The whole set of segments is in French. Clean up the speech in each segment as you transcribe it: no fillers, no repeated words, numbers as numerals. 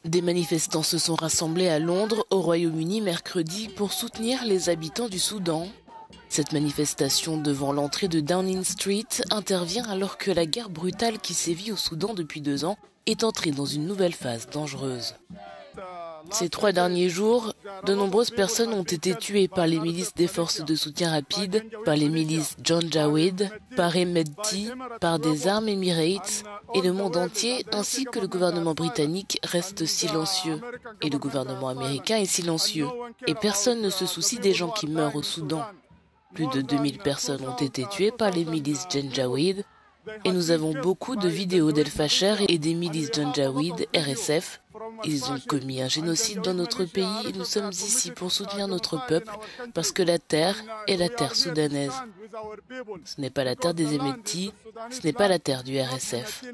Des manifestants se sont rassemblés à Londres, au Royaume-Uni, mercredi, pour soutenir les habitants du Soudan. Cette manifestation devant l'entrée de Downing Street intervient alors que la guerre brutale qui sévit au Soudan depuis 2 ans est entrée dans une nouvelle phase dangereuse. Ces 3 derniers jours, de nombreuses personnes ont été tuées par les milices des forces de soutien rapide, par les milices Janjaweed, par Hemedti, par des armes Emirates, et le monde entier ainsi que le gouvernement britannique reste silencieux. Et le gouvernement américain est silencieux. Et personne ne se soucie des gens qui meurent au Soudan. Plus de 2000 personnes ont été tuées par les milices Janjaweed, et nous avons beaucoup de vidéos d'El-Fasher et des milices Janjaweed, RSF. Ils ont commis un génocide dans notre pays et nous sommes ici pour soutenir notre peuple parce que la terre est la terre soudanaise. Ce n'est pas la terre des Hemedti, ce n'est pas la terre du RSF.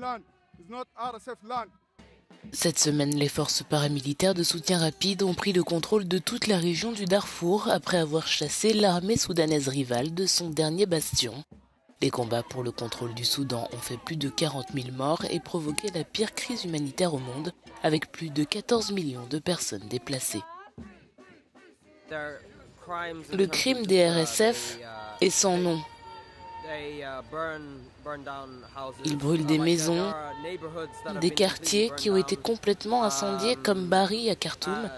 Cette semaine, les forces paramilitaires de soutien rapide ont pris le contrôle de toute la région du Darfour après avoir chassé l'armée soudanaise rivale de son dernier bastion. Les combats pour le contrôle du Soudan ont fait plus de 40 000 morts et provoqué la pire crise humanitaire au monde, avec plus de 14 millions de personnes déplacées. Le crime des RSF est sans nom. Ils brûlent des maisons, des quartiers qui ont été complètement incendiés comme Bahri à Khartoum.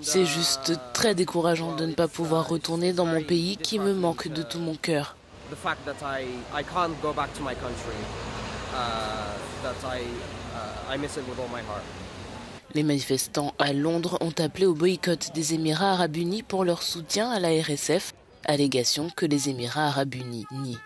C'est juste très décourageant de ne pas pouvoir retourner dans mon pays qui me manque de tout mon cœur. Les manifestants à Londres ont appelé au boycott des Émirats arabes unis pour leur soutien à la RSF, allégation que les Émirats arabes unis nient.